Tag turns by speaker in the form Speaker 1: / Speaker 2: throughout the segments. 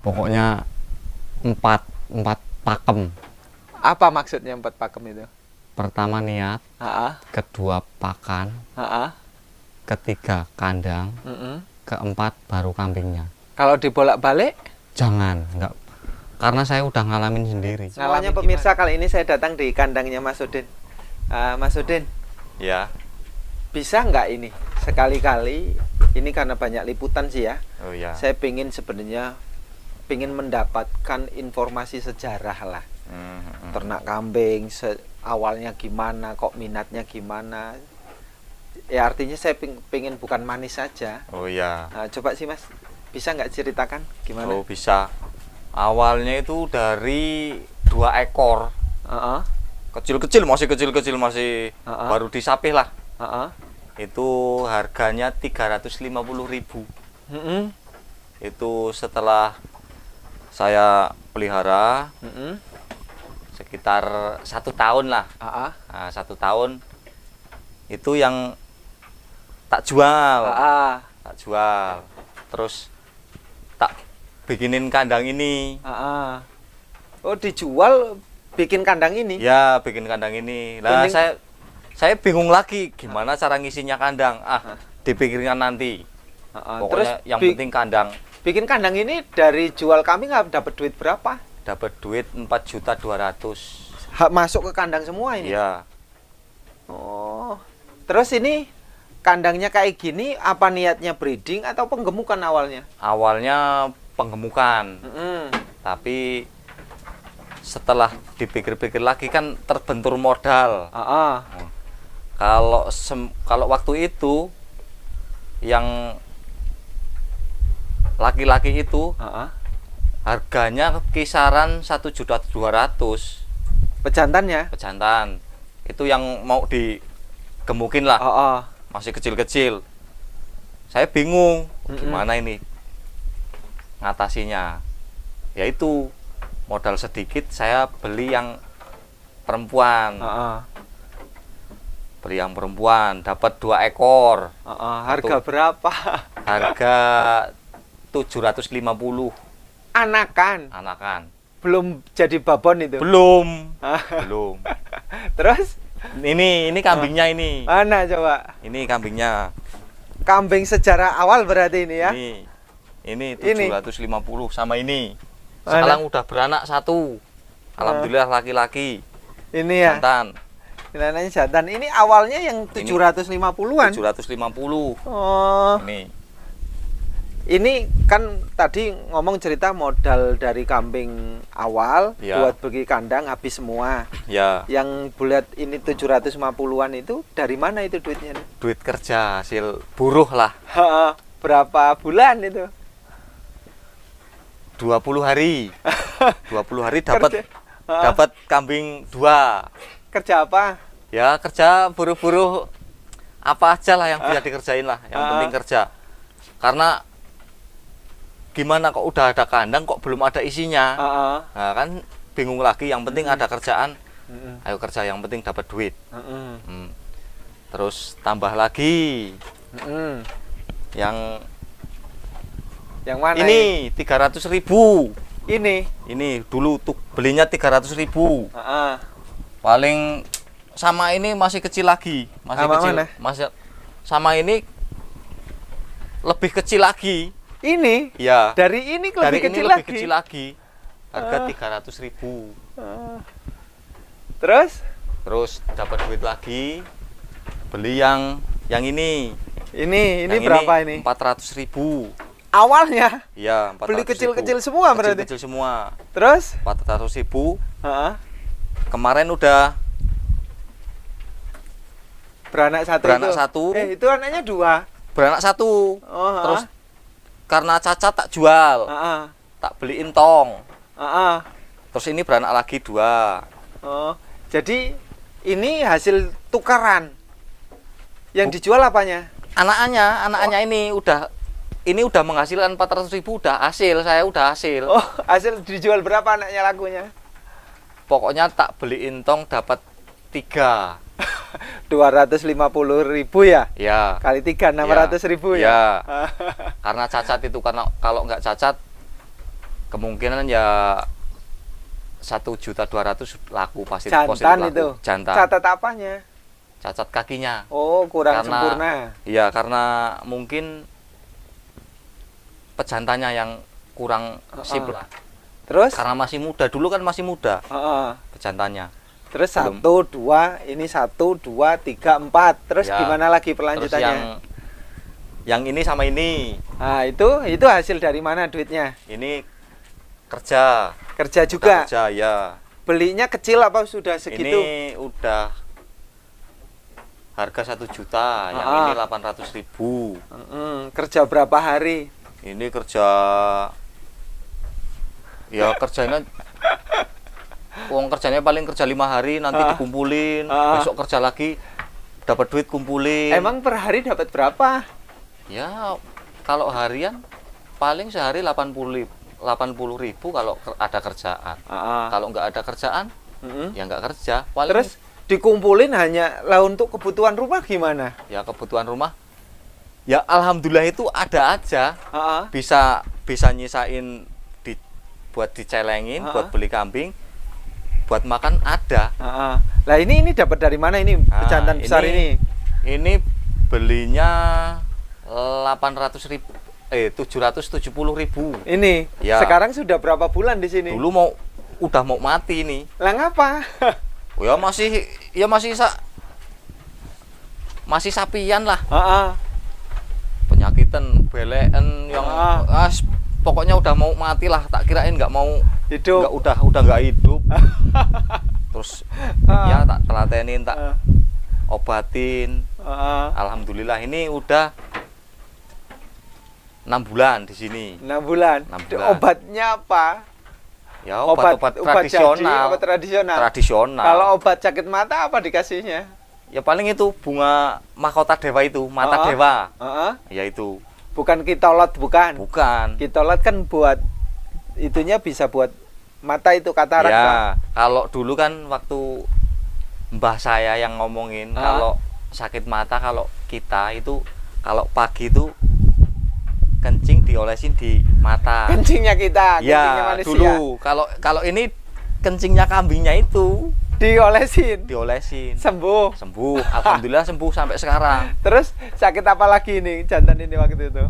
Speaker 1: Pokoknya empat pakem.
Speaker 2: Apa maksudnya 4 pakem itu?
Speaker 1: Pertama niat, kedua pakan, ketiga kandang, keempat baru kambingnya.
Speaker 2: Kalau dibolak-balik?
Speaker 1: Jangan, enggak. Karena saya udah ngalamin sendiri.
Speaker 2: Semuanya pemirsa, kali ini saya datang di kandangnya Mas Udin. Mas Udin,
Speaker 3: Ya.
Speaker 2: bisa nggak ini sekali-kali, ini karena banyak liputan sih ya.
Speaker 3: Oh ya.
Speaker 2: Saya sebenarnya pengen mendapatkan informasi sejarah lah. Ternak kambing awalnya gimana, kok minatnya gimana. Ya artinya saya pengen bukan manis saja.
Speaker 3: Oh ya.
Speaker 2: Nah, coba sih Mas, bisa nggak ceritakan gimana?
Speaker 3: Oh bisa. Awalnya itu dari 2 ekor. Kecil-kecil, masih kecil-kecil, masih baru disapih lah. Itu harganya 350.000. Itu setelah saya pelihara sekitar 1 tahun lah. Nah, 1 tahun itu yang tak jual. Tak jual. Terus tak bikinin kandang ini.
Speaker 2: Oh, dijual bikin kandang ini?
Speaker 3: Ya, bikin kandang ini. Lah saya bingung lagi gimana cara ngisinya kandang. Dipikirkan nanti. Pokoknya terus yang penting kandang.
Speaker 2: Bikin kandang ini dari jual kambing dapat duit berapa?
Speaker 3: Dapat duit 4.200.000.
Speaker 2: Masuk ke kandang semua ini?
Speaker 3: Iya.
Speaker 2: Oh. Terus ini kandangnya kayak gini, apa niatnya breeding atau penggemukan awalnya?
Speaker 3: Awalnya penggemukan. Tapi setelah dipikir-pikir lagi kan terbentur modal. Kalau waktu itu yang laki-laki itu harganya kisaran 1.200.000.
Speaker 2: Pejantannya?
Speaker 3: Pejantan. Itu yang mau digemukin lah. Masih kecil-kecil. Saya bingung gimana ini ngatasinya. Yaitu modal sedikit saya beli yang perempuan. Beli yang perempuan, dapat 2 ekor.
Speaker 2: Harga berapa?
Speaker 3: Harga 750. Anakan.
Speaker 2: Belum jadi babon itu?
Speaker 3: Belum.
Speaker 2: Terus?
Speaker 3: Ini kambingnya ini.
Speaker 2: Mana coba?
Speaker 3: Ini kambingnya.
Speaker 2: Kambing sejarah awal berarti ini ya?
Speaker 3: Ini 750 sama ini. Sekarang udah beranak 1. Alhamdulillah laki-laki.
Speaker 2: Ini ya?
Speaker 3: Jantan.
Speaker 2: Nilainya jantan. Ini awalnya yang 750-an?
Speaker 3: 750.
Speaker 2: Oh. Ini kan tadi ngomong cerita modal dari kambing awal buat beli kandang habis semua.
Speaker 3: Ya.
Speaker 2: Yang bulat ini 750-an itu dari mana itu duitnya?
Speaker 3: Duit kerja, hasil buruh lah.
Speaker 2: Berapa bulan itu?
Speaker 3: 20 hari. 20 hari dapat kambing 2.
Speaker 2: Kerja apa?
Speaker 3: Ya kerja buruh-buruh apa aja lah yang bisa dikerjain lah. Yang penting kerja. Karena gimana kok udah ada kandang kok belum ada isinya. Nah kan bingung lagi, yang penting ada kerjaan. Ayo kerja, yang penting dapat duit. Terus tambah lagi yang
Speaker 2: mana
Speaker 3: ini 300.000. Ini dulu tuh belinya 300.000. Paling sama ini masih kecil lagi, masih kecil. Masih sama ini lebih kecil lagi.
Speaker 2: Ini?
Speaker 3: Ya.
Speaker 2: Dari ini lebih kecil lagi.
Speaker 3: Harga 300.000. Terus dapat duit lagi. Beli yang ini.
Speaker 2: Ini berapa ini?
Speaker 3: 400.000.
Speaker 2: Awalnya?
Speaker 3: Iya, 400.000.
Speaker 2: Beli kecil-kecil semua berarti?
Speaker 3: Kecil-kecil semua.
Speaker 2: Terus?
Speaker 3: 400.000. Kemarin udah
Speaker 2: beranak 1. Itu anaknya 2.
Speaker 3: Beranak 1. Terus karena cacat tak jual. Tak beliin tong. Terus ini beranak lagi 2.
Speaker 2: Jadi ini hasil tukaran. Yang dijual apanya?
Speaker 3: Anaknya ini udah menghasilkan 400.000, udah hasil, saya udah hasil.
Speaker 2: Hasil dijual berapa anaknya lakunya?
Speaker 3: Pokoknya tak beliin tong dapat 3.
Speaker 2: 250.000 ya?
Speaker 3: Ya.
Speaker 2: Kali 3 600.000 ya?
Speaker 3: Ya. Karena cacat itu, karena kalau nggak cacat kemungkinan ya 1.200.000 laku pasti.
Speaker 2: Jantan
Speaker 3: laku.
Speaker 2: itu.
Speaker 3: Jantan.
Speaker 2: Catat apanya?
Speaker 3: Cacat kakinya.
Speaker 2: Oh, kurang
Speaker 3: Karena-
Speaker 2: sempurna.
Speaker 3: Iya, karena mungkin pejantannya yang kurang sip lah.
Speaker 2: Terus?
Speaker 3: Karena masih muda, dulu kan masih muda pejantannya.
Speaker 2: Terus
Speaker 3: Belum.
Speaker 2: 1, 2, ini 1, 2, 3, 4. Terus
Speaker 3: Ya.
Speaker 2: gimana lagi
Speaker 3: Terus
Speaker 2: perlanjutannya?
Speaker 3: yang ini sama ini.
Speaker 2: Nah, itu hasil dari mana duitnya?
Speaker 3: Ini kerja.
Speaker 2: Kerja
Speaker 3: Udah
Speaker 2: juga.
Speaker 3: Kerja ya.
Speaker 2: Belinya kecil apa sudah segitu?
Speaker 3: Ini udah harga 1 juta, yang ini 800.000.
Speaker 2: Kerja berapa hari?
Speaker 3: Ini kerja ya kerjanya uang kerjanya paling kerja 5 hari nanti dikumpulin, besok kerja lagi dapat duit kumpulin.
Speaker 2: Emang per hari dapat berapa?
Speaker 3: Ya kalau harian paling sehari 80.000 kalau ada kerjaan. Kalau nggak ada kerjaan ya nggak kerja. Paling
Speaker 2: Terus dikumpulin hanya lah untuk kebutuhan rumah gimana?
Speaker 3: ya kebutuhan rumah. Ya alhamdulillah itu ada aja. Bisa nyisain buat dicelengin, buat beli kambing, buat makan ada.
Speaker 2: Lah ini dapat dari mana ini pejantan besar ini?
Speaker 3: Ini belinya 770.000.
Speaker 2: Ini
Speaker 3: Ya.
Speaker 2: sekarang sudah berapa bulan di sini?
Speaker 3: Dulu udah mau mati ini.
Speaker 2: Lah ngapa?
Speaker 3: Ya masih sapian lah. Penyakitan, belen yang pokoknya udah mau mati lah. Tak kirain nggak mau
Speaker 2: Hidup.
Speaker 3: udah nggak hidup. Terus ya tak telatenin, tak obatin. Alhamdulillah ini udah 6 bulan di sini.
Speaker 2: 6 bulan.
Speaker 3: 6 bulan.
Speaker 2: Obatnya apa?
Speaker 3: Ya obat-obat tradisional.
Speaker 2: Obat tradisional.
Speaker 3: Tradisional.
Speaker 2: Kalau obat sakit mata apa dikasihnya?
Speaker 3: Ya paling itu bunga mahkota dewa itu, mata dewa. Ya itu.
Speaker 2: Bukan kitolot, bukan.
Speaker 3: Bukan.
Speaker 2: Kitolot kan buat itunya bisa buat mata itu katarak.
Speaker 3: Ya,
Speaker 2: Pak.
Speaker 3: kalau dulu kan waktu mbah saya yang ngomongin kalau sakit mata kalau kita itu kalau pagi itu kencing diolesin di mata.
Speaker 2: Kencingnya kita, kencingnya
Speaker 3: Ya,
Speaker 2: manusia.
Speaker 3: dulu. Kalau ini kencingnya kambingnya itu
Speaker 2: Diolesin. Sembuh.
Speaker 3: Sembuh. Alhamdulillah sembuh sampai sekarang.
Speaker 2: Terus sakit apa lagi nih jantan ini waktu itu?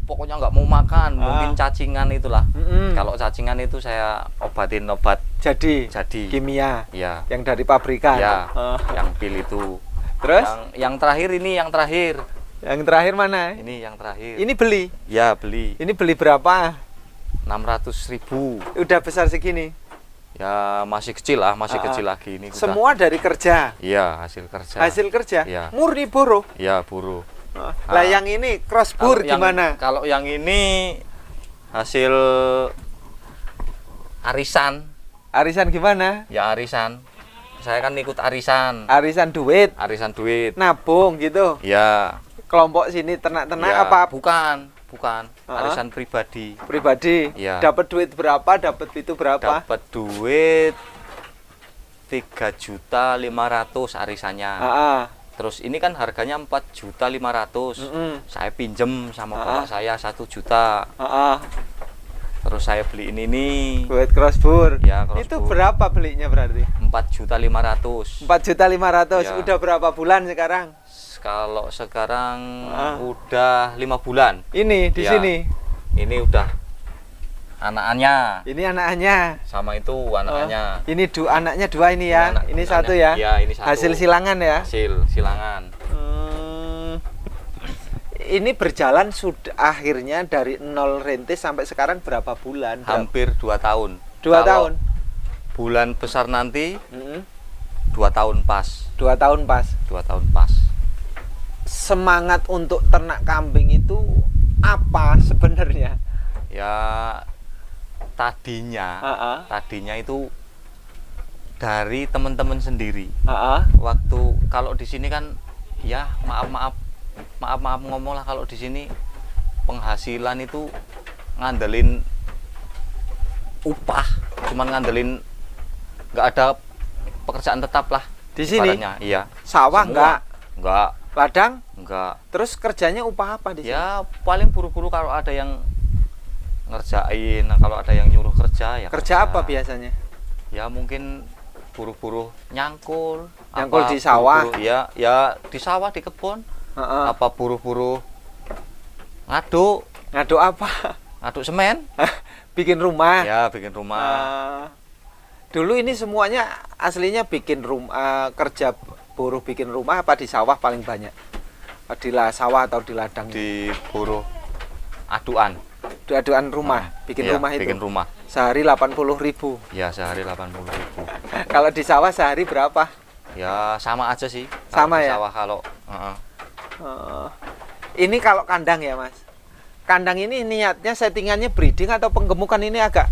Speaker 3: Pokoknya nggak mau makan, mungkin cacingan itulah.
Speaker 2: Kalau
Speaker 3: Kalau cacingan itu saya obatin obat
Speaker 2: jadi
Speaker 3: kimia.
Speaker 2: kimia
Speaker 3: Ya.
Speaker 2: yang dari pabrikan.
Speaker 3: Ya. Yang pil itu.
Speaker 2: Terus
Speaker 3: Yang terakhir ini yang terakhir.
Speaker 2: yang terakhir mana?
Speaker 3: Ini yang terakhir.
Speaker 2: Ini beli.
Speaker 3: Ya, beli
Speaker 2: Ini beli berapa?
Speaker 3: 600.000.
Speaker 2: Udah besar segini.
Speaker 3: Ya, masih kecil lah, masih kecil lagi ini.
Speaker 2: Semua dari kerja.
Speaker 3: Iya, hasil kerja.
Speaker 2: Hasil kerja.
Speaker 3: Ya.
Speaker 2: Murni buruh.
Speaker 3: Ya, buruh.
Speaker 2: Lah yang ini cross bur gimana?
Speaker 3: Kalau yang ini hasil arisan.
Speaker 2: Arisan gimana?
Speaker 3: Ya, arisan. Saya kan ikut arisan.
Speaker 2: Arisan duit,
Speaker 3: Arisan duit.
Speaker 2: nabung gitu.
Speaker 3: Ya.
Speaker 2: Kelompok sini ternak-ternak
Speaker 3: Ya,
Speaker 2: apa
Speaker 3: bukan. Arisan pribadi.
Speaker 2: pribadi?
Speaker 3: Ya.
Speaker 2: Dapat duit berapa? Dapat itu berapa?
Speaker 3: Dapat duit 3.500.000 arisannya. Terus ini kan harganya 4.500.000. Saya pinjem sama bapak saya 1 juta. Terus saya beliin ini
Speaker 2: Buat cross bur.
Speaker 3: Ya, cross
Speaker 2: Itu
Speaker 3: bur.
Speaker 2: berapa belinya berarti?
Speaker 3: 4.500.000.
Speaker 2: 4.500.000.
Speaker 3: Ya.
Speaker 2: Udah berapa bulan sekarang?
Speaker 3: Kalau sekarang udah 5 bulan.
Speaker 2: Ini di
Speaker 3: Ya.
Speaker 2: sini.
Speaker 3: Ini udah anakannya
Speaker 2: Ini anaknya.
Speaker 3: sama itu anakannya.
Speaker 2: Ini anaknya 2 ini ya.
Speaker 3: Ini
Speaker 2: Ini
Speaker 3: anaknya.
Speaker 2: satu ya.
Speaker 3: Iya, ini satu.
Speaker 2: Hasil silangan ya.
Speaker 3: Hasil silangan.
Speaker 2: Ini berjalan sudah akhirnya dari 0 rintis sampai sekarang berapa bulan?
Speaker 3: Hampir 2 tahun.
Speaker 2: 2
Speaker 3: Kalau
Speaker 2: tahun.
Speaker 3: Bulan besar nanti 2 tahun pas.
Speaker 2: 2 tahun pas.
Speaker 3: 2 tahun pas.
Speaker 2: Semangat untuk ternak kambing itu apa sebenarnya?
Speaker 3: Ya tadinya itu dari teman-teman sendiri. Waktu kalau di sini kan ya maaf ngomong lah, kalau di sini penghasilan itu ngandelin upah, cuman ngandelin, nggak ada pekerjaan tetap lah
Speaker 2: Di sini?
Speaker 3: ibaratnya. Iya.
Speaker 2: Sawah
Speaker 3: Semua.
Speaker 2: enggak? Ladang?
Speaker 3: Enggak.
Speaker 2: Terus kerjanya upah apa di sini?
Speaker 3: Ya paling buru-buru kalau ada yang ngerjain. Nah, kalau ada yang nyuruh kerja ya
Speaker 2: Kerja apa biasanya?
Speaker 3: Ya mungkin buruh-buruh nyangkul
Speaker 2: di sawah.
Speaker 3: Ya di sawah, di kebun. Apa buruh-buruh ngaduk
Speaker 2: apa?
Speaker 3: ngaduk semen.
Speaker 2: Bikin rumah.
Speaker 3: Ya bikin rumah.
Speaker 2: Dulu ini semuanya aslinya bikin rumah, kerja buruh bikin rumah apa di sawah paling banyak? Di sawah atau di ladang?
Speaker 3: Di buruh aduan.
Speaker 2: Aduan rumah, bikin rumah itu.
Speaker 3: Bikin rumah.
Speaker 2: Sehari 80.000.
Speaker 3: Ya sehari 80.000.
Speaker 2: Kalau di sawah sehari berapa?
Speaker 3: Ya sama aja sih.
Speaker 2: Sama
Speaker 3: di
Speaker 2: ya.
Speaker 3: Sawah kalau.
Speaker 2: Ini kalau kandang ya Mas. Kandang ini niatnya settingannya breeding atau penggemukan ini agak?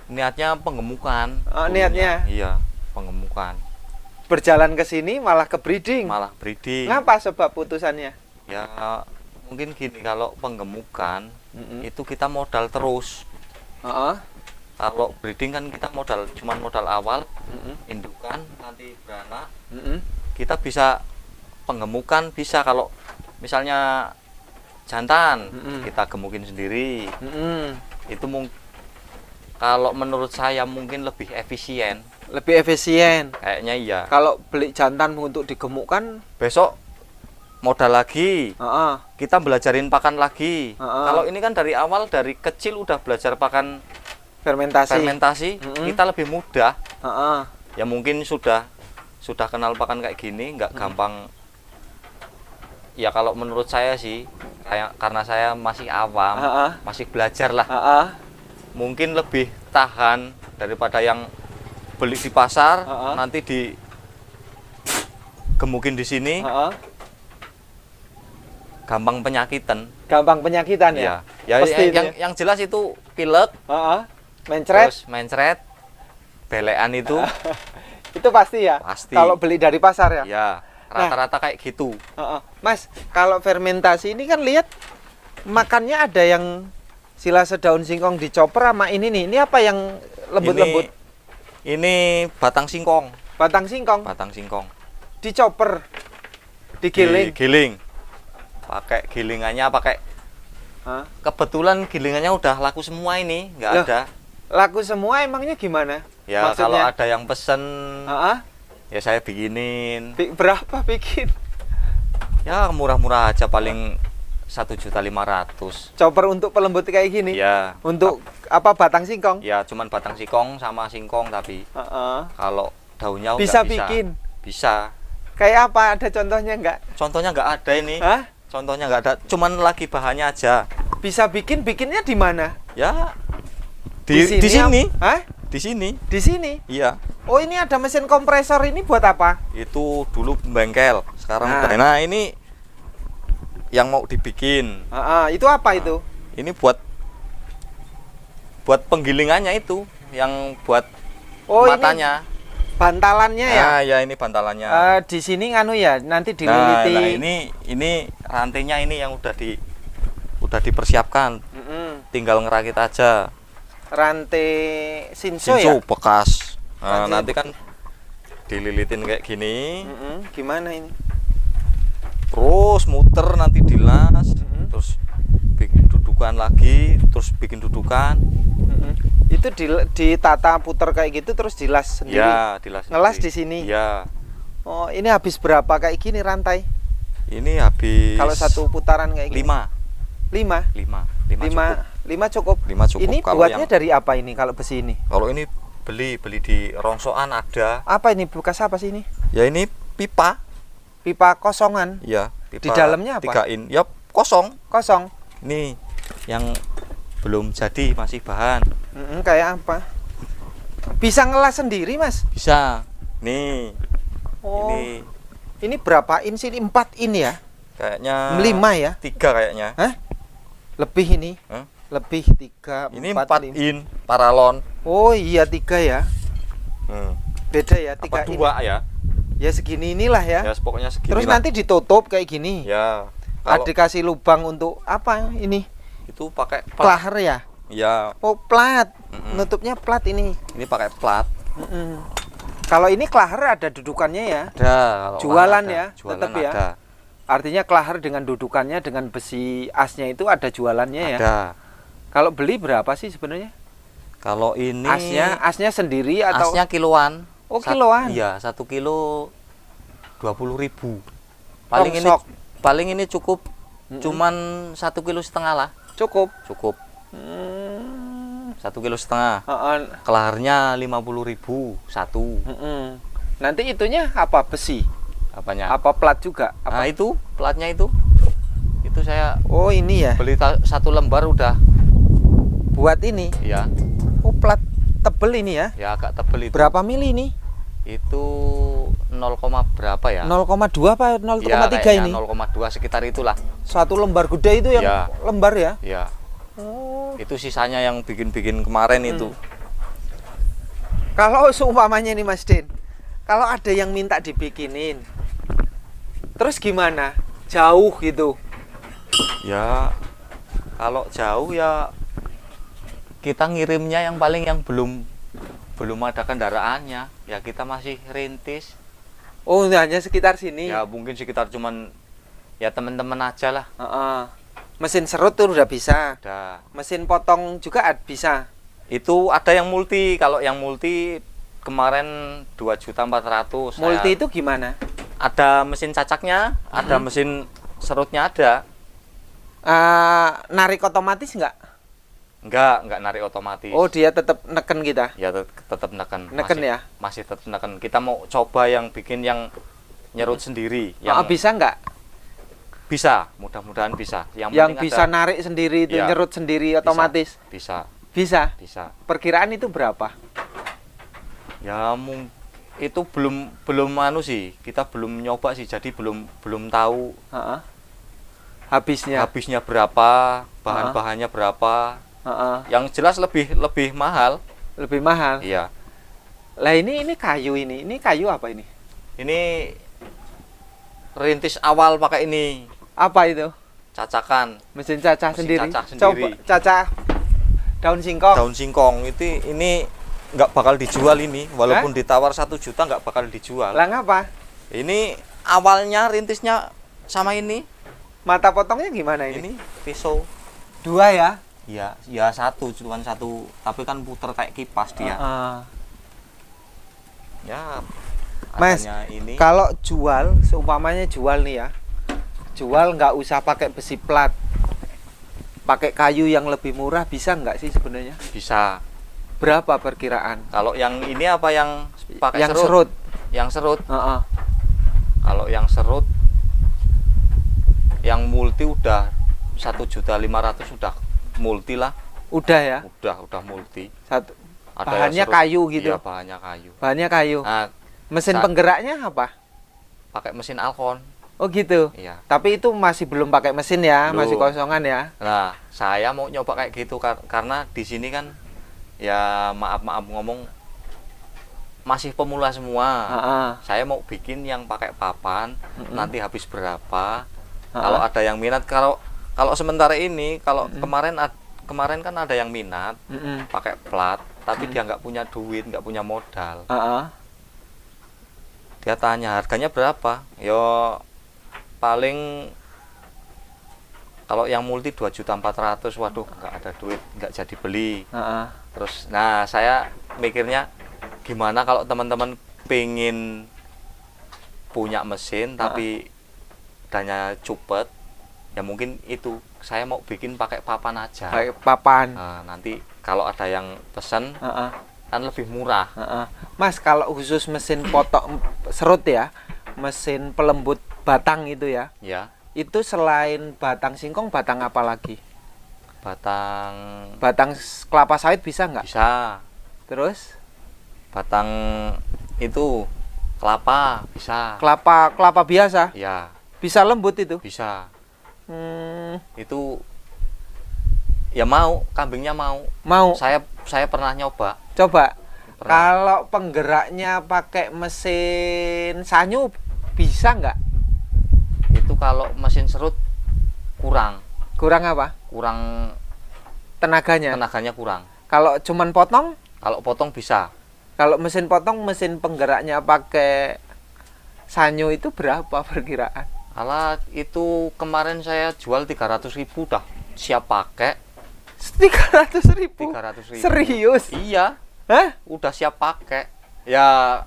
Speaker 3: Niatnya penggemukan.
Speaker 2: Niatnya.
Speaker 3: Iya, penggemukan.
Speaker 2: Berjalan ke sini malah ke breeding.
Speaker 3: Malah breeding.
Speaker 2: Ngapa sebab putusannya?
Speaker 3: Ya mungkin gini, kalau penggemukan itu kita modal terus. Kalau breeding kan kita cuman modal awal, indukan nanti beranak. Kita bisa penggemukan bisa kalau misalnya jantan kita gemukin sendiri. Itu kalau menurut saya mungkin lebih efisien.
Speaker 2: Lebih efisien.
Speaker 3: Kayaknya iya.
Speaker 2: Kalau beli jantan untuk digemukkan,
Speaker 3: besok modal lagi. Kita belajarin pakan lagi. Kalau ini kan dari awal, dari kecil udah belajar pakan fermentasi. Kita lebih mudah. Ya mungkin sudah kenal pakan kayak gini, nggak gampang. Ya kalau menurut saya sih, karena saya masih awam, masih belajar lah. Mungkin lebih tahan daripada yang beli di pasar, nanti digemukin di sini. Gampang penyakitan.
Speaker 2: Gampang penyakitan ya.
Speaker 3: Ya yang jelas itu pilek,
Speaker 2: mencret,
Speaker 3: terus mencret, belean itu.
Speaker 2: Itu pasti ya.
Speaker 3: Pasti.
Speaker 2: Kalau beli dari pasar ya.
Speaker 3: Ya, rata-rata kayak gitu.
Speaker 2: Mas, kalau fermentasi ini kan lihat makannya ada yang silase daun singkong dicoper sama ini nih. Ini apa yang lembut-lembut?
Speaker 3: Ini batang singkong.
Speaker 2: Batang singkong.
Speaker 3: Batang singkong.
Speaker 2: Dicoper, digiling.
Speaker 3: Digiling. Pakai gilingannya kebetulan gilingannya udah laku semua ini, nggak ada.
Speaker 2: Laku semua emangnya gimana?
Speaker 3: Ya maksudnya? Kalau ada yang pesen, ya saya bikinin.
Speaker 2: Berapa bikin?
Speaker 3: Ya murah-murah aja, paling 1.500.000.
Speaker 2: Chopper untuk pelembut kayak gini?
Speaker 3: Ya.
Speaker 2: Untuk apa, batang singkong?
Speaker 3: Ya cuman batang singkong sama singkong tapi. Kalau daunnya
Speaker 2: bisa
Speaker 3: nggak
Speaker 2: bikin?
Speaker 3: Bisa.
Speaker 2: Kayak apa? Ada contohnya nggak?
Speaker 3: Contohnya nggak ada ini. Contohnya nggak ada, cuman lagi bahannya aja.
Speaker 2: Bisa bikinnya di mana?
Speaker 3: Ya di sini. Di sini.
Speaker 2: Di sini?
Speaker 3: Iya.
Speaker 2: Oh, ini ada mesin kompresor, ini buat apa?
Speaker 3: Itu dulu bengkel, sekarang udah. Nah, ini yang mau dibikin.
Speaker 2: Itu apa itu?
Speaker 3: Ini buat penggilingannya itu, yang buat matanya.
Speaker 2: Ini bantalannya ya?
Speaker 3: Ya ini bantalannya.
Speaker 2: Di sini nganu ya, nanti dililiti.
Speaker 3: Nah, ini rantainya ini yang udah dipersiapkan. Tinggal ngerakit aja.
Speaker 2: Rantai Shinso ya?
Speaker 3: Bekas. Nanti kan dililitin kayak gini.
Speaker 2: Gimana ini?
Speaker 3: Terus muter, nanti dilas, terus bikin dudukan lagi, terus bikin dudukan. Itu
Speaker 2: ditata puter kayak gitu terus dilas sendiri.
Speaker 3: Ya, dilas.
Speaker 2: Ngelas di sini.
Speaker 3: Ya.
Speaker 2: Oh, ini habis berapa kayak gini rantai?
Speaker 3: Ini habis.
Speaker 2: Kalau satu putaran kayak gini.
Speaker 3: 5
Speaker 2: cukup.
Speaker 3: 5 cukup.
Speaker 2: Ini buatnya dari apa ini kalau besi ini?
Speaker 3: Kalau ini beli di rongsokan ada.
Speaker 2: Apa ini, bekas apa sih ini?
Speaker 3: Ya ini pipa.
Speaker 2: Pipa kosongan.
Speaker 3: Iya, pipa.
Speaker 2: Di dalamnya apa?
Speaker 3: 3 in. Ya kosong. Ini yang belum jadi, masih bahan.
Speaker 2: Kayak apa? Bisa ngelas sendiri, Mas?
Speaker 3: Bisa. Nih.
Speaker 2: Oh. Ini berapa in sini? 4 in ya?
Speaker 3: Kayaknya
Speaker 2: 5 ya?
Speaker 3: 3 kayaknya.
Speaker 2: Lebih ini? Lebih 3.
Speaker 3: Ini 4 in paralon.
Speaker 2: Oh iya, 3 ya. Beda ya, 3 in.
Speaker 3: 2 ya?
Speaker 2: Ya segini inilah ya.
Speaker 3: Ya pokoknya segini.
Speaker 2: Terus nanti ditutup kayak gini.
Speaker 3: Ya.
Speaker 2: Dikasih lubang untuk apa ini?
Speaker 3: Itu pakai
Speaker 2: klaher ya?
Speaker 3: Ya.
Speaker 2: Oh, plat. Nutupnya plat ini.
Speaker 3: Ini pakai plat.
Speaker 2: Kalau ini klaher ada dudukannya ya?
Speaker 3: Ada.
Speaker 2: Jualan ya?
Speaker 3: Jualan
Speaker 2: tetap ya?
Speaker 3: ada. Artinya
Speaker 2: klaher dengan dudukannya, dengan besi asnya itu ada jualannya ya?
Speaker 3: Ada.
Speaker 2: Kalau beli berapa sih sebenarnya?
Speaker 3: Kalau ini
Speaker 2: Asnya sendiri atau
Speaker 3: asnya kiloan.
Speaker 2: Oh, kiloan.
Speaker 3: Iya, 1 kilo 20.000.
Speaker 2: Tongsok.
Speaker 3: Paling ini cukup cuman 1,5 kilo lah.
Speaker 2: Cukup.
Speaker 3: Cukup. 1,5 kilo. Kelaharnya 50.000 satu.
Speaker 2: Nanti itunya apa, besi?
Speaker 3: Apanya?
Speaker 2: Apa plat juga? Apa?
Speaker 3: Nah, itu platnya itu. Itu saya
Speaker 2: Oh, ini ya.
Speaker 3: beli satu lembar udah.
Speaker 2: Buat ini.
Speaker 3: Iya.
Speaker 2: Oh, plat tebel ini ya.
Speaker 3: Ya agak tebel itu.
Speaker 2: Berapa mili ini?
Speaker 3: Itu 0, berapa ya?
Speaker 2: 0,2 apa 0,3
Speaker 3: ya,
Speaker 2: ini?
Speaker 3: 0,2 sekitar itulah.
Speaker 2: Satu lembar gede itu yang
Speaker 3: Ya.
Speaker 2: lembar ya?
Speaker 3: Ya.
Speaker 2: Oh.
Speaker 3: Itu sisanya yang bikin kemarin itu.
Speaker 2: Kalau seumpamanya nih Mas Din, kalau ada yang minta dibikinin, terus gimana? Jauh gitu?
Speaker 3: Ya, kalau jauh ya kita ngirimnya yang paling yang belum ada kendaraannya. Ya kita masih rintis.
Speaker 2: Oh, hanya sekitar sini?
Speaker 3: Ya mungkin sekitar cuman ya teman-teman aja lah.
Speaker 2: Mesin serut tuh udah bisa.
Speaker 3: Ada.
Speaker 2: Mesin potong juga bisa.
Speaker 3: Itu ada yang multi. Kalau yang multi kemarin 2.400.000.
Speaker 2: Multi itu gimana?
Speaker 3: Ada mesin cacaknya, ada mesin serutnya ada.
Speaker 2: Narik otomatis nggak?
Speaker 3: Enggak narik otomatis.
Speaker 2: Oh, dia tetap neken kita?
Speaker 3: Ya tetap neken.
Speaker 2: Neken ya?
Speaker 3: Masih tetap neken. Kita mau coba yang bikin yang nyerut sendiri. Yang
Speaker 2: bisa nggak?
Speaker 3: Bisa, mudah-mudahan bisa.
Speaker 2: Yang bisa narik sendiri itu,
Speaker 3: ya,
Speaker 2: nyerut sendiri otomatis?
Speaker 3: Bisa.
Speaker 2: Bisa?
Speaker 3: Bisa.
Speaker 2: Perkiraan itu berapa?
Speaker 3: Ya itu belum sih. Kita belum nyoba sih, jadi belum tahu habisnya berapa, bahan-bahannya berapa. Yang jelas lebih mahal.
Speaker 2: Lebih mahal?
Speaker 3: Iya.
Speaker 2: Lah ini kayu ini. Ini kayu apa ini?
Speaker 3: Ini rintis awal pakai ini.
Speaker 2: Apa itu?
Speaker 3: Cacakan.
Speaker 2: Mesin cacah
Speaker 3: Mesin
Speaker 2: sendiri.
Speaker 3: cacah sendiri.
Speaker 2: Coba cacah daun singkong.
Speaker 3: Daun singkong ini nggak bakal dijual ini, walaupun ditawar 1 juta nggak bakal dijual.
Speaker 2: Lah ngapa?
Speaker 3: Ini awalnya rintisnya sama ini.
Speaker 2: Mata potongnya gimana ini?
Speaker 3: Ini pisau.
Speaker 2: 2 ya?
Speaker 3: Ya cuman satu, tapi kan puter kayak kipas dia. Ya.
Speaker 2: Mas,
Speaker 3: ini.
Speaker 2: kalau jual, seumpamanya jual nih ya, jual nggak usah pakai besi plat, pakai kayu yang lebih murah, bisa nggak sih sebenarnya?
Speaker 3: Bisa.
Speaker 2: Berapa perkiraan?
Speaker 3: Kalau yang ini apa yang pakai
Speaker 2: yang serut?
Speaker 3: Yang serut. Kalau yang serut, yang multi udah 1.500.000 udah multi lah.
Speaker 2: Udah ya?
Speaker 3: Udah multi.
Speaker 2: Bahannya kayu gitu?
Speaker 3: Iya, bahannya kayu.
Speaker 2: Bahannya kayu.
Speaker 3: Nah,
Speaker 2: mesin penggeraknya apa?
Speaker 3: Pakai mesin Alcon.
Speaker 2: Oh gitu?
Speaker 3: Iya.
Speaker 2: Tapi itu masih belum pakai mesin ya?
Speaker 3: Belum.
Speaker 2: Masih kosongan ya?
Speaker 3: Nah, saya mau nyoba kayak gitu karena di sini kan ya maaf ngomong masih pemula semua. Saya mau bikin yang pakai papan, nanti habis berapa. Kalau ada yang minat, kalau sementara ini, kalau kemarin kan ada yang minat pakai plat, tapi dia nggak punya duit, nggak punya modal. Dia tanya harganya berapa? Yo paling kalau yang multi 2.400.000, waduh nggak ada duit, nggak jadi beli. Terus, nah saya mikirnya gimana kalau teman-teman pengen punya mesin tapi danya cepet, ya mungkin itu saya mau bikin pakai papan aja.
Speaker 2: Pakai papan.
Speaker 3: Nah, nanti kalau ada yang pesen kan lebih murah.
Speaker 2: Mas, kalau khusus mesin potong serut ya, mesin pelembut batang itu ya, itu selain batang singkong, batang apa lagi? Batang kelapa sawit bisa nggak?
Speaker 3: Bisa.
Speaker 2: Terus?
Speaker 3: Batang itu kelapa bisa.
Speaker 2: Kelapa biasa?
Speaker 3: Ya.
Speaker 2: Bisa lembut itu?
Speaker 3: Bisa. Itu ya kambingnya mau. Saya pernah nyoba.
Speaker 2: Coba. Kalau penggeraknya pakai mesin sanyu bisa nggak?
Speaker 3: Itu kalau mesin serut kurang.
Speaker 2: Kurang apa?
Speaker 3: Kurang
Speaker 2: tenaganya.
Speaker 3: Tenaganya kurang.
Speaker 2: Kalau cuman potong?
Speaker 3: Kalau potong bisa.
Speaker 2: Kalau mesin potong, mesin penggeraknya pakai sanyu itu berapa perkiraan?
Speaker 3: Alah, itu kemarin saya jual 300.000 dah siap pakai.
Speaker 2: 300.000.
Speaker 3: 300.000.
Speaker 2: Serius?
Speaker 3: Iya,
Speaker 2: Hah?
Speaker 3: udah siap pakai. Ya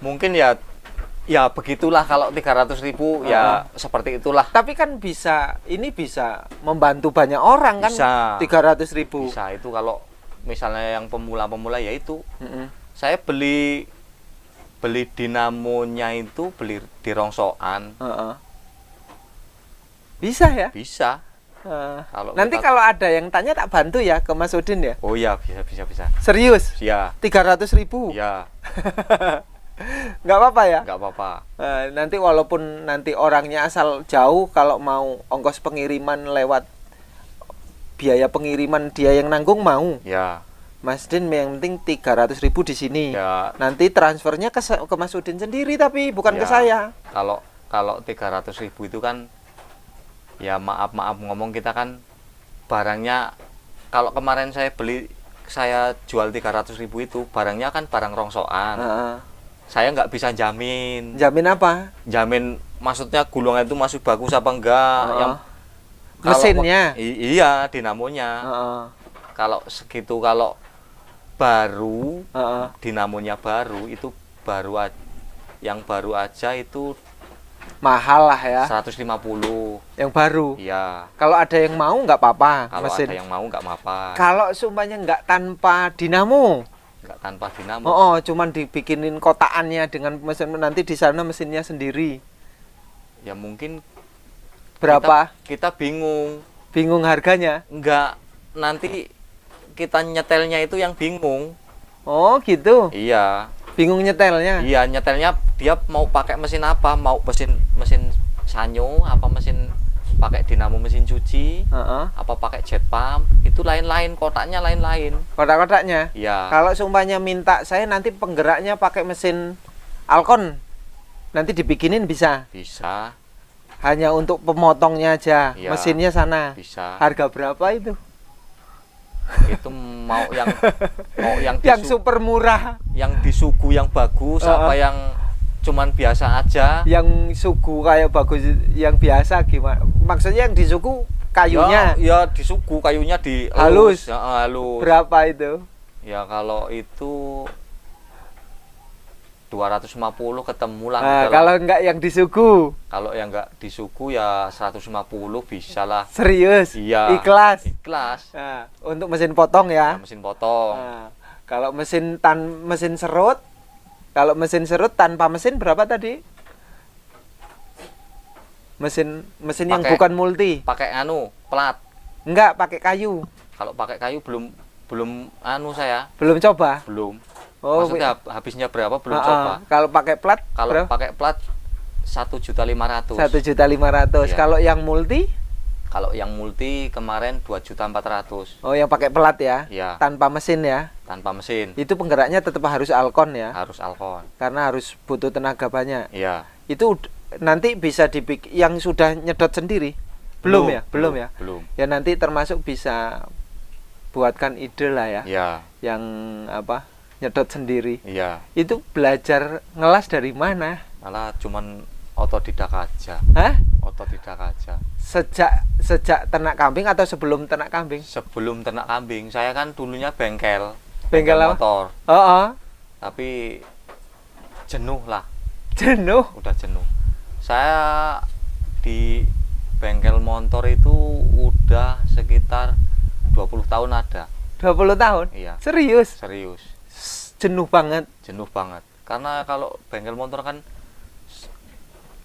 Speaker 3: mungkin ya begitulah kalau 300.000 ya seperti itulah.
Speaker 2: Tapi kan bisa membantu banyak orang kan?
Speaker 3: Bisa.
Speaker 2: 300.000.
Speaker 3: Bisa itu kalau misalnya yang pemula-pemula ya itu. Saya beli dinamonya itu beli di rongsokan.
Speaker 2: Bisa ya?
Speaker 3: Bisa.
Speaker 2: Nanti kalau ada yang tanya tak bantu ya ke Mas Udin ya.
Speaker 3: Oh iya, bisa.
Speaker 2: Serius?
Speaker 3: Ya.
Speaker 2: 300.000.
Speaker 3: Ya.
Speaker 2: Nggak apa-apa ya?
Speaker 3: Nggak apa-apa.
Speaker 2: Nanti walaupun nanti orangnya asal jauh, kalau mau ongkos pengiriman lewat biaya pengiriman dia yang nanggung mau.
Speaker 3: Ya.
Speaker 2: Mas Udin yang penting 300.000 di sini.
Speaker 3: Ya.
Speaker 2: Nanti transfernya ke Mas Udin sendiri tapi bukan
Speaker 3: Ya.
Speaker 2: ke saya.
Speaker 3: Kalau 300.000 itu kan ya maaf ngomong, kita kan barangnya, kalau kemarin saya jual 300.000 itu barangnya kan barang rongsokan. Saya nggak bisa jamin.
Speaker 2: Jamin apa?
Speaker 3: Jamin maksudnya gulungan itu masih bagus apa enggak. Yang
Speaker 2: mesinnya.
Speaker 3: Iya, dinamonya. Kalau segitu, kalau baru, dinamonya baru itu yang baru aja itu
Speaker 2: mahal lah ya.
Speaker 3: 150.
Speaker 2: Yang baru.
Speaker 3: Iya.
Speaker 2: Kalau ada yang mau nggak apa-apa.
Speaker 3: Kalau
Speaker 2: mesin.
Speaker 3: ada yang mau nggak apa-apa.
Speaker 2: Kalau sumpahnya nggak tanpa dinamo.
Speaker 3: Nggak tanpa dinamo.
Speaker 2: Cuman dibikinin kotaannya dengan mesin, nanti di sana mesinnya sendiri.
Speaker 3: Ya mungkin
Speaker 2: berapa?
Speaker 3: Kita bingung.
Speaker 2: Bingung harganya?
Speaker 3: Enggak, nanti kita nyetelnya itu yang bingung.
Speaker 2: Oh gitu.
Speaker 3: Iya.
Speaker 2: Bingung nyetelnya?
Speaker 3: Iya, nyetelnya dia mau pakai mesin apa, mau mesin sanyo, apa mesin pakai dinamo mesin cuci, apa pakai jet pump, itu lain-lain, kotaknya lain-lain.
Speaker 2: Kotak-kotaknya?
Speaker 3: Iya.
Speaker 2: Kalau sumpahnya minta saya nanti penggeraknya pakai mesin Alcon, nanti dibikinin bisa?
Speaker 3: Bisa.
Speaker 2: Hanya untuk pemotongnya aja,
Speaker 3: Iya,
Speaker 2: mesinnya sana?
Speaker 3: Bisa.
Speaker 2: Harga berapa itu?
Speaker 3: Itu mau yang
Speaker 2: yang super murah,
Speaker 3: yang disugu yang bagus, apa yang cuman biasa aja?
Speaker 2: Yang sugu kayak bagus, yang biasa gimana? Maksudnya yang disugu kayunya?
Speaker 3: Ya disugu kayunya
Speaker 2: halus.
Speaker 3: Halus.
Speaker 2: Berapa itu?
Speaker 3: Ya kalau itu 250 ketemu lah.
Speaker 2: Kalau enggak yang disugu?
Speaker 3: Kalau yang enggak disugu ya 150 bisa lah.
Speaker 2: Serius?
Speaker 3: Iya.
Speaker 2: Ikhlas?
Speaker 3: Ikhlas.
Speaker 2: Untuk mesin potong ya?
Speaker 3: Mesin potong.
Speaker 2: Kalau mesin serut, kalau mesin serut tanpa mesin berapa tadi? Mesin yang bukan multi.
Speaker 3: Pakai plat.
Speaker 2: Enggak, pakai kayu.
Speaker 3: Kalau pakai kayu belum saya.
Speaker 2: Belum coba?
Speaker 3: Belum. Maksudnya habisnya berapa belum coba.
Speaker 2: Kalau pakai plat?
Speaker 3: Kalau pakai plat 1.500.000.
Speaker 2: 1.500.000. Kalau yang multi?
Speaker 3: Kalau yang multi kemarin 2.400.000.
Speaker 2: Oh, yang pakai plat ya?
Speaker 3: Iya.
Speaker 2: Tanpa mesin ya?
Speaker 3: Tanpa mesin.
Speaker 2: Itu penggeraknya tetap harus Alcon ya?
Speaker 3: Harus Alcon.
Speaker 2: Karena harus butuh tenaga banyak.
Speaker 3: Iya.
Speaker 2: Itu nanti bisa dibikin yang sudah nyedot sendiri? Belum ya? Belum ya?
Speaker 3: Belum.
Speaker 2: Ya nanti termasuk bisa buatkan ide lah ya.
Speaker 3: Iya.
Speaker 2: Yang nyedot sendiri.
Speaker 3: Iya.
Speaker 2: Itu belajar ngelas dari mana?
Speaker 3: Malah cuman otodidak aja.
Speaker 2: Hah?
Speaker 3: Otodidak aja.
Speaker 2: Sejak ternak kambing atau sebelum ternak kambing?
Speaker 3: Sebelum ternak kambing. Saya kan dulunya bengkel
Speaker 2: motor.
Speaker 3: Tapi jenuh lah.
Speaker 2: Jenuh?
Speaker 3: Udah jenuh. Saya di bengkel motor itu udah sekitar 20 tahun ada.
Speaker 2: 20 tahun?
Speaker 3: Iya.
Speaker 2: Serius?
Speaker 3: Serius.
Speaker 2: Jenuh banget?
Speaker 3: Jenuh banget. Karena kalau bengkel motor kan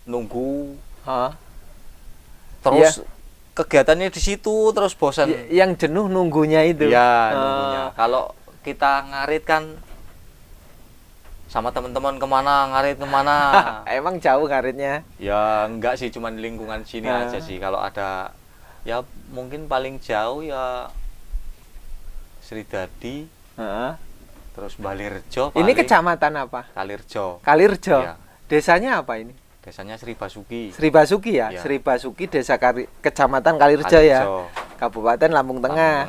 Speaker 3: nunggu. Terus kegiatannya di situ terus bosan.
Speaker 2: Yang jenuh nunggunya itu?
Speaker 3: Iya, nunggunya. Kalau kita ngarit kan sama teman-teman kemana, ngarit kemana.
Speaker 2: Emang jauh ngaritnya?
Speaker 3: Ya enggak sih, cuman lingkungan sini aja sih. Kalau ada, ya mungkin paling jauh ya Sridadi, terus Balirjo.
Speaker 2: Ini kecamatan apa?
Speaker 3: Kalirjo.
Speaker 2: Kalirjo?
Speaker 3: Ya.
Speaker 2: Desanya apa ini?
Speaker 3: Desanya Sri Basuki.
Speaker 2: Sri Basuki ya?
Speaker 3: Ya.
Speaker 2: Sri Basuki, desa kecamatan Kalirjo ya? Kabupaten Lampung Tengah.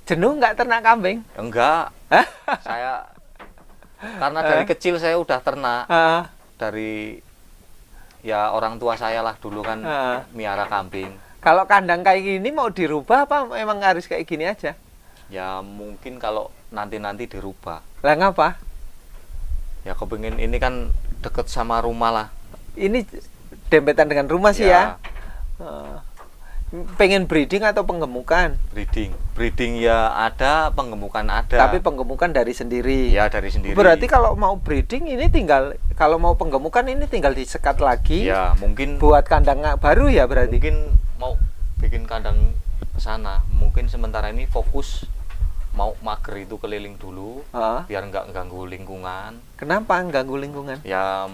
Speaker 2: Jenuh nggak ternak kambing?
Speaker 3: Enggak. Saya karena dari kecil saya udah ternak. Dari ya orang tua saya lah dulu kan miara kambing.
Speaker 2: Kalau kandang kayak gini mau dirubah apa memang harus kayak gini aja?
Speaker 3: Ya mungkin kalau nanti dirubah.
Speaker 2: Lah ngapa?
Speaker 3: Ya kepingin ini kan deket sama rumah lah.
Speaker 2: Ini dempetan dengan rumah sih ya. Pengen breeding atau penggemukan?
Speaker 3: Breeding ya ada, penggemukan ada.
Speaker 2: Tapi penggemukan dari sendiri.
Speaker 3: Ya dari sendiri.
Speaker 2: Berarti kalau mau breeding ini tinggal, kalau mau penggemukan ini tinggal disekat lagi.
Speaker 3: Ya mungkin
Speaker 2: buat kandang baru ya berarti.
Speaker 3: Mungkin mau bikin kandang ke sana. Mungkin sementara ini fokus mau mager itu keliling dulu, biar nggak ganggu lingkungan.
Speaker 2: Kenapa ganggu lingkungan?
Speaker 3: Ya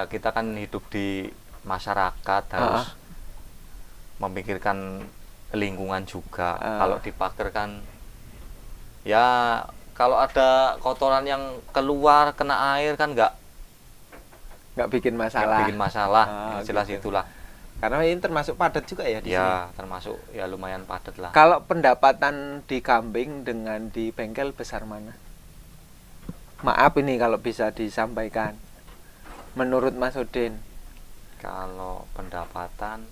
Speaker 3: kita kan hidup di masyarakat, harus memikirkan lingkungan juga. Kalau dipager kan ya kalau ada kotoran yang keluar kena air kan nggak
Speaker 2: bikin masalah.
Speaker 3: Jelas
Speaker 2: gitu.
Speaker 3: itulah.
Speaker 2: Karena ini termasuk padat juga ya di sini.
Speaker 3: Termasuk ya lumayan padat lah.
Speaker 2: Kalau pendapatan di kambing dengan di bengkel besar mana? Maaf ini kalau bisa disampaikan. Menurut Mas Udin.
Speaker 3: Kalau pendapatan,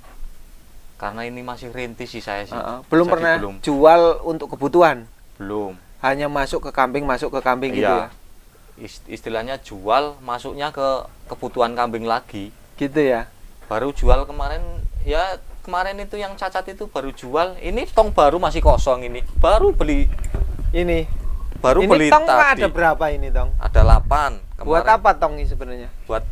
Speaker 3: karena ini masih rintis sih saya sih.
Speaker 2: Belum pernah jual untuk kebutuhan?
Speaker 3: Belum.
Speaker 2: Hanya masuk ke kambing gitu ya?
Speaker 3: Istilahnya jual, masuknya ke kebutuhan kambing lagi.
Speaker 2: Gitu ya?
Speaker 3: Baru jual kemarin itu yang cacat itu baru jual. Ini tong baru masih kosong ini. Baru beli.
Speaker 2: Ini?
Speaker 3: Baru beli
Speaker 2: tong
Speaker 3: tadi.
Speaker 2: Ada berapa ini tong?
Speaker 3: Ada 8. Kemarin.
Speaker 2: Buat apa tong ini sebenarnya?
Speaker 3: Buat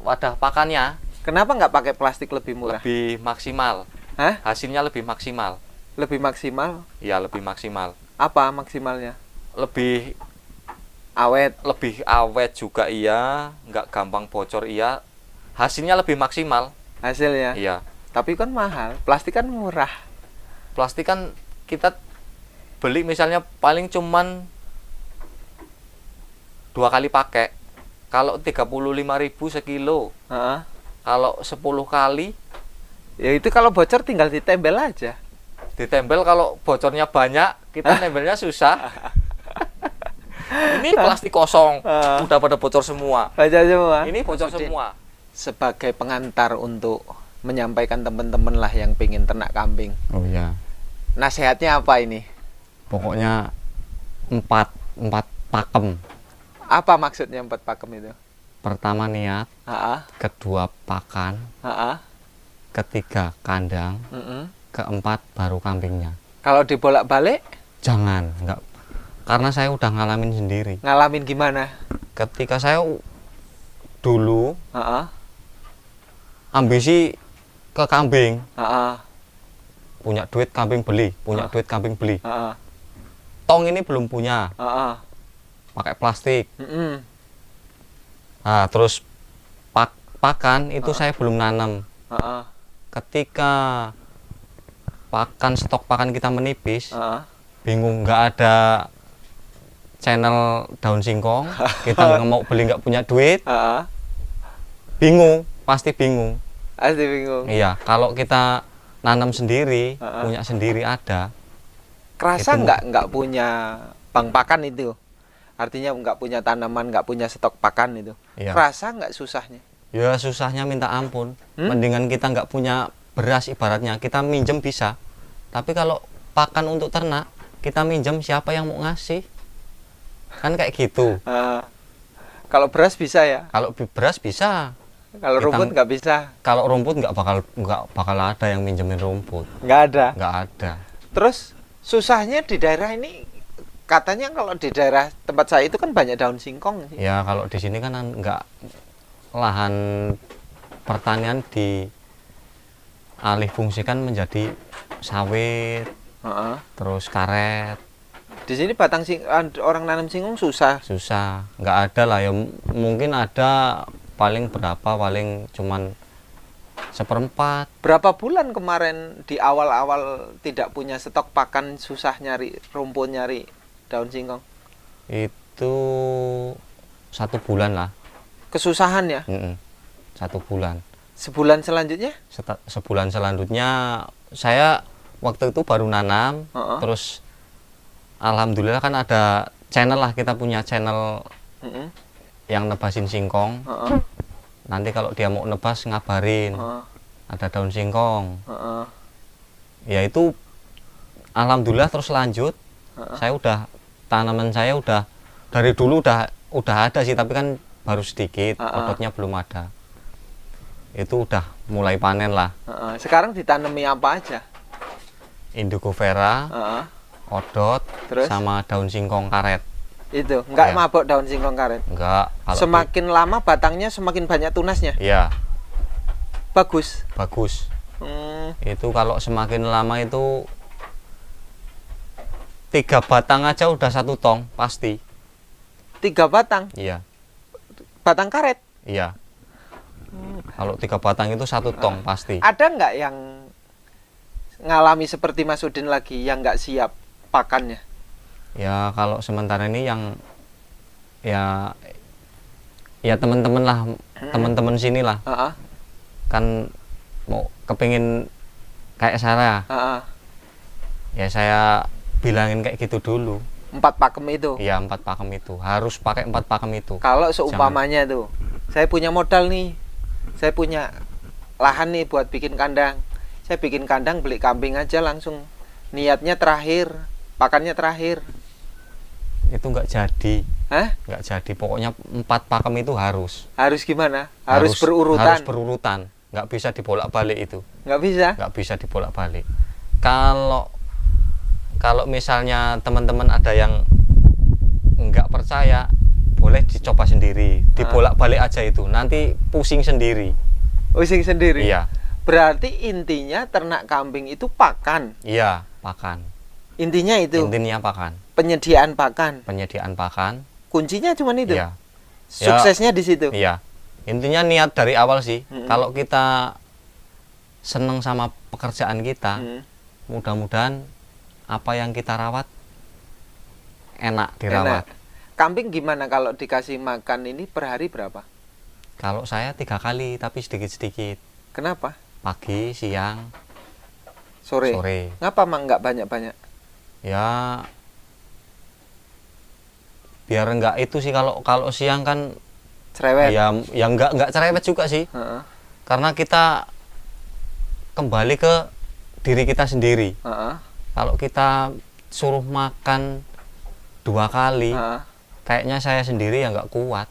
Speaker 3: wadah pakannya.
Speaker 2: Kenapa nggak pakai plastik lebih murah?
Speaker 3: Lebih maksimal.
Speaker 2: Hah?
Speaker 3: Hasilnya lebih maksimal.
Speaker 2: Lebih maksimal?
Speaker 3: Iya, lebih maksimal.
Speaker 2: Apa maksimalnya?
Speaker 3: Lebih
Speaker 2: awet.
Speaker 3: Lebih awet juga iya, nggak gampang bocor iya. Hasilnya lebih maksimal.
Speaker 2: Hasilnya?
Speaker 3: Iya.
Speaker 2: Tapi kan mahal. Plastik kan murah.
Speaker 3: Plastik kan kita beli misalnya paling cuman 2 kali pakai. Kalau 35.000 sekilo. Kalau 10 kali,
Speaker 2: ya itu kalau bocor tinggal ditempel aja.
Speaker 3: Ditempel, kalau bocornya banyak, kita nempelnya susah. Ini plastik kosong, udah pada bocor semua.
Speaker 2: Bocor semua.
Speaker 3: Ini bocor semua.
Speaker 2: Sebagai pengantar untuk menyampaikan teman-teman lah yang pengen ternak kambing.
Speaker 1: Oh iya.
Speaker 2: Nasihatnya apa ini?
Speaker 1: Pokoknya 4 pakem.
Speaker 2: Apa maksudnya 4 pakem itu?
Speaker 1: Pertama niat, kedua pakan, ketiga kandang, keempat baru kambingnya.
Speaker 2: Kalau dibolak-balik?
Speaker 1: Jangan, enggak. Karena saya udah ngalamin sendiri.
Speaker 2: Ngalamin gimana?
Speaker 1: Ketika saya dulu ambisi ke kambing, punya duit kambing beli, duit kambing beli. Tong ini belum punya, pakai plastik. Nah, terus pakan itu saya belum nanam. Ketika stok pakan kita menipis, bingung, nggak ada channel daun singkong, kita nggak mau beli, nggak punya duit, bingung, pasti bingung.
Speaker 2: Pasti bingung.
Speaker 1: Iya, kalau kita nanam sendiri, punya sendiri ada.
Speaker 2: Kerasa nggak punya bank pakan itu? Artinya nggak punya tanaman, nggak punya stok pakan itu.
Speaker 1: Iya.
Speaker 2: Kerasa nggak susahnya?
Speaker 1: Ya susahnya minta ampun. Mendingan kita nggak punya beras, ibaratnya kita minjem bisa. Tapi kalau pakan untuk ternak, kita minjem, siapa yang mau ngasih? Kan kayak gitu.
Speaker 2: Kalau beras bisa ya?
Speaker 1: Kalau beras bisa.
Speaker 2: Kalau rumput nggak bisa?
Speaker 1: Kalau rumput nggak bakal ada yang minjemin rumput.
Speaker 2: Nggak ada?
Speaker 1: Nggak ada.
Speaker 2: Terus susahnya di daerah ini, katanya kalau di daerah tempat saya itu kan banyak daun singkong.
Speaker 1: Ya kalau di sini kan nggak, lahan pertanian dialih fungsikan menjadi sawit, terus karet.
Speaker 2: Di sini orang nanam singkong susah.
Speaker 1: Susah, nggak ada lah ya. Mungkin ada paling cuman 1/4.
Speaker 2: Berapa bulan kemarin di awal-awal tidak punya stok pakan, susah nyari rumput, nyari daun singkong?
Speaker 1: Itu 1 bulan lah.
Speaker 2: Kesusahan ya?
Speaker 1: 1 bulan.
Speaker 2: Sebulan selanjutnya?
Speaker 1: Sebulan selanjutnya saya waktu itu baru nanam, terus alhamdulillah kan ada channel lah, kita punya channel yang nebasin singkong. Nanti kalau dia mau nebas ngabarin. ada daun singkong.
Speaker 2: Heeh.
Speaker 1: Ya itu alhamdulillah terus lanjut. Saya udah tanaman saya udah dari dulu udah ada sih, tapi kan baru sedikit, ototnya belum ada. Itu udah mulai panen lah.
Speaker 2: Sekarang ditanami apa aja?
Speaker 1: Indigo vera, odot,
Speaker 2: Terus?
Speaker 1: sama daun singkong karet.
Speaker 2: Itu nggak
Speaker 1: Ya.
Speaker 2: mabok daun singkong karet.
Speaker 1: Enggak.
Speaker 2: Semakin lama batangnya semakin banyak tunasnya.
Speaker 1: Iya,
Speaker 2: Bagus.
Speaker 1: bagus.
Speaker 2: Hmm,
Speaker 1: Itu kalau semakin lama itu 3 batang aja udah 1 tong pasti.
Speaker 2: 3 batang,
Speaker 1: Iya,
Speaker 2: batang karet.
Speaker 1: iya. Kalau 3 batang itu 1 tong pasti.
Speaker 2: Ada nggak yang ngalami seperti Mas Udin lagi yang nggak siap pakannya?
Speaker 1: Ya kalau sementara ini yang ya teman-teman lah, teman-teman sini lah
Speaker 2: Heeh,
Speaker 1: kan mau kepingin kayak saya.
Speaker 2: heeh.
Speaker 1: Ya saya bilangin kayak gitu dulu.
Speaker 2: 4 pakem itu.
Speaker 1: Iya, 4 pakem itu harus pakai 4 pakem itu.
Speaker 2: Kalau seumpamanya tuh, saya punya modal nih, saya punya lahan nih buat bikin kandang. Saya bikin kandang, beli kambing aja langsung. Niatnya terakhir, pakannya terakhir.
Speaker 1: Itu nggak jadi,
Speaker 2: Hah?
Speaker 1: nggak jadi. Pokoknya 4 pakem itu harus.
Speaker 2: Harus gimana? Harus berurutan.
Speaker 1: Harus berurutan. Nggak bisa dibolak-balik itu.
Speaker 2: Nggak bisa?
Speaker 1: Nggak bisa dibolak-balik. Kalau misalnya teman-teman ada yang nggak percaya, boleh dicoba sendiri, dibolak-balik aja itu. Nanti pusing sendiri.
Speaker 2: Pusing sendiri.
Speaker 1: Iya,
Speaker 2: Berarti intinya ternak kambing itu pakan.
Speaker 1: iya, pakan.
Speaker 2: Intinya itu
Speaker 1: Intinya pakan.
Speaker 2: penyediaan pakan.
Speaker 1: Penyediaan pakan.
Speaker 2: Kuncinya cuma itu.
Speaker 1: Iya.
Speaker 2: Suksesnya di situ.
Speaker 1: Iya. Intinya niat dari awal sih.
Speaker 2: Mm-mm.
Speaker 1: Kalau kita seneng sama pekerjaan kita,
Speaker 2: Hmm.
Speaker 1: mudah-mudahan apa yang kita rawat enak dirawat.
Speaker 2: Enak. Kambing gimana kalau dikasih makan ini per hari berapa?
Speaker 1: Kalau saya 3 kali, tapi sedikit-sedikit.
Speaker 2: Kenapa?
Speaker 1: Pagi, siang,
Speaker 2: Sore.
Speaker 1: sore.
Speaker 2: Ngapa mang nggak banyak-banyak?
Speaker 1: Ya, biar enggak itu sih, kalau siang kan
Speaker 2: Cerewet.
Speaker 1: ya enggak cerewet juga sih.
Speaker 2: Heeh,
Speaker 1: Karena kita kembali ke diri kita sendiri.
Speaker 2: heeh,
Speaker 1: Kalau kita suruh makan 2 kali,
Speaker 2: heeh.
Speaker 1: kayaknya saya sendiri ya nggak kuat.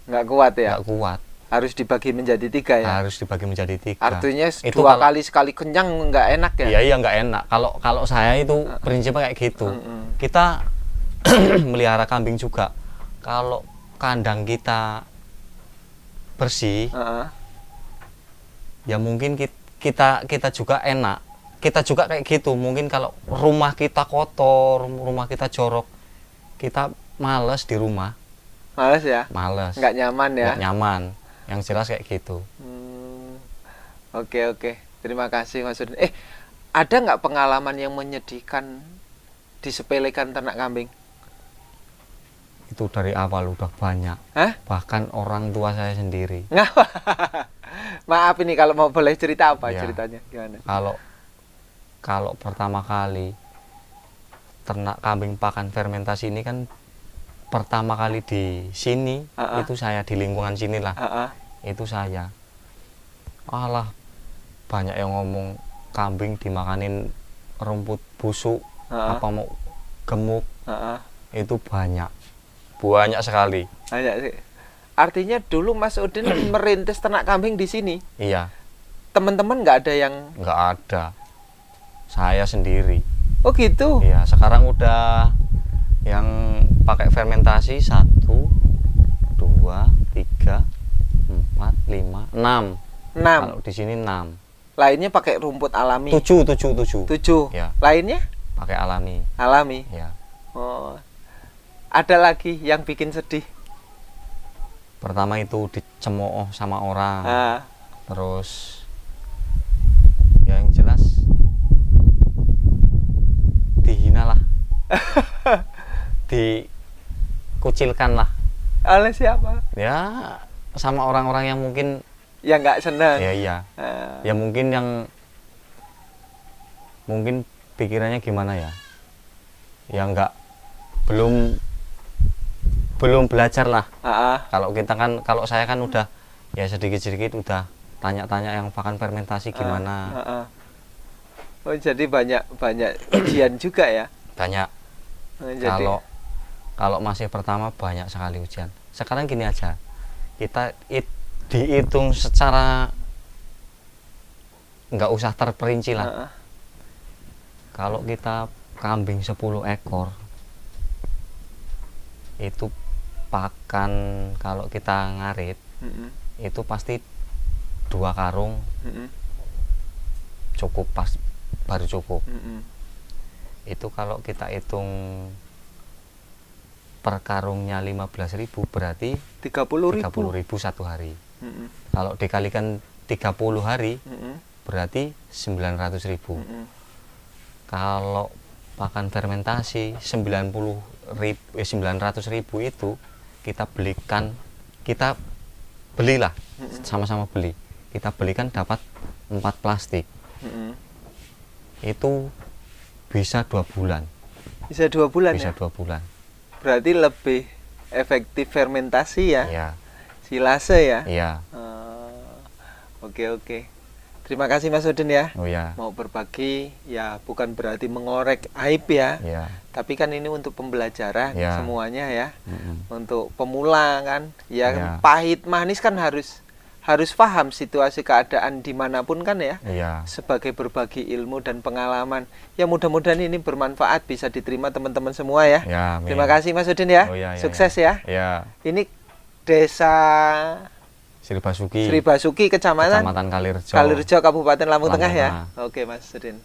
Speaker 2: Nggak kuat ya?
Speaker 1: Nggak kuat.
Speaker 2: Harus dibagi menjadi 3 ya?
Speaker 1: Harus dibagi menjadi 3.
Speaker 2: Artinya
Speaker 1: Itu
Speaker 2: 2
Speaker 1: kalau-
Speaker 2: kali sekali kenyang nggak enak ya?
Speaker 1: Iya, nggak enak. Kalau saya itu prinsipnya kayak gitu.
Speaker 2: Mm-mm.
Speaker 1: Kita melihara kambing juga. Kalau kandang kita bersih,
Speaker 2: Heeh.
Speaker 1: ya mungkin kita juga enak. Kita juga kayak gitu. Mungkin kalau rumah kita kotor, rumah kita jorok, kita males di rumah.
Speaker 2: Males ya?
Speaker 1: Males.
Speaker 2: Nggak nyaman ya?
Speaker 1: Nggak nyaman. Yang jelas kayak gitu.
Speaker 2: Oke, oke. Terima kasih Mas Udin. Ada nggak pengalaman yang menyedihkan disepelekan ternak kambing?
Speaker 1: Itu dari awal udah banyak.
Speaker 2: Hah?
Speaker 1: Bahkan orang tua saya sendiri.
Speaker 2: Ngapa? Maaf ini kalau mau boleh cerita apa
Speaker 1: Ya.
Speaker 2: ceritanya? Gimana?
Speaker 1: Kalau pertama kali ternak kambing pakan fermentasi ini kan pertama kali di sini, itu saya di lingkungan sini lah.
Speaker 2: Heeh.
Speaker 1: Itu saya. Alah, banyak yang ngomong kambing dimakanin rumput busuk, apa mau gemuk,
Speaker 2: Heeh.
Speaker 1: itu banyak sekali.
Speaker 2: Banyak sih. Artinya dulu Mas Udin merintis ternak kambing di sini.
Speaker 1: Iya,
Speaker 2: Teman-teman nggak ada yang
Speaker 1: nggak ada. Saya sendiri.
Speaker 2: oh gitu.
Speaker 1: Iya, sekarang udah yang pakai fermentasi 1, 2, 3, 4, 5, 6.
Speaker 2: 6.
Speaker 1: Kalau di sini 6.
Speaker 2: Lainnya pakai rumput alami.
Speaker 1: 7.
Speaker 2: 7.
Speaker 1: Ya,
Speaker 2: Lainnya
Speaker 1: pakai alami.
Speaker 2: alami.
Speaker 1: Ya.
Speaker 2: Oh. Ada lagi yang bikin sedih.
Speaker 1: Pertama itu dicemooh sama orang.
Speaker 2: Ah.
Speaker 1: Terus ya yang jelas dihina lah. Dikucilkan lah.
Speaker 2: Oleh siapa?
Speaker 1: Ya sama orang-orang yang mungkin
Speaker 2: Yang nggak senang.
Speaker 1: ya iya.
Speaker 2: Ah.
Speaker 1: Ya mungkin pikirannya gimana ya? Ya nggak belum belajar lah.
Speaker 2: Ah, ah.
Speaker 1: Kalau saya kan udah ya sedikit-sedikit udah tanya-tanya yang pakan fermentasi gimana.
Speaker 2: Oh, jadi banyak ujian juga ya.
Speaker 1: Banyak.
Speaker 2: Jadi
Speaker 1: Kalau masih pertama banyak sekali ujian. Sekarang gini aja, kita dihitung secara nggak usah terperinci lah. Kalau kita kambing 10 ekor itu pakan, kalau kita ngarit itu pasti 2 karung cukup, baru cukup. Itu kalau kita hitung per karungnya 15.000 berarti 30.000 satu hari. Kalau dikalikan 30 hari berarti 900.000. Kalau pakan fermentasi 900.000 itu kita belilah, sama-sama beli. Kita belikan dapat 4 plastik. Itu bisa 2 bulan.
Speaker 2: Bisa 2 bulan
Speaker 1: bisa
Speaker 2: ya?
Speaker 1: 2 bulan.
Speaker 2: Berarti lebih efektif fermentasi ya?
Speaker 1: Iya.
Speaker 2: Silase ya?
Speaker 1: Iya.
Speaker 2: Oke. Terima kasih Mas Udin ya.
Speaker 1: Oh ya.
Speaker 2: Mau berbagi ya, bukan berarti mengorek aib ya.
Speaker 1: Iya.
Speaker 2: Tapi kan ini untuk pembelajaran semuanya ya. Untuk pemula kan. Ya, pahit manis kan harus paham situasi keadaan dimanapun kan ya.
Speaker 1: Iya.
Speaker 2: Sebagai berbagi ilmu dan pengalaman. Ya mudah-mudahan ini bermanfaat, bisa diterima teman-teman semua ya.
Speaker 1: Ya,
Speaker 2: terima kasih Mas Udin ya. Sukses ya.
Speaker 1: Ya.
Speaker 2: Ini Desa
Speaker 1: Sri
Speaker 2: Basuki, Kecamatan
Speaker 1: Kalirjo,
Speaker 2: Kabupaten Lampung Tengah ya. Oke Mas Udin.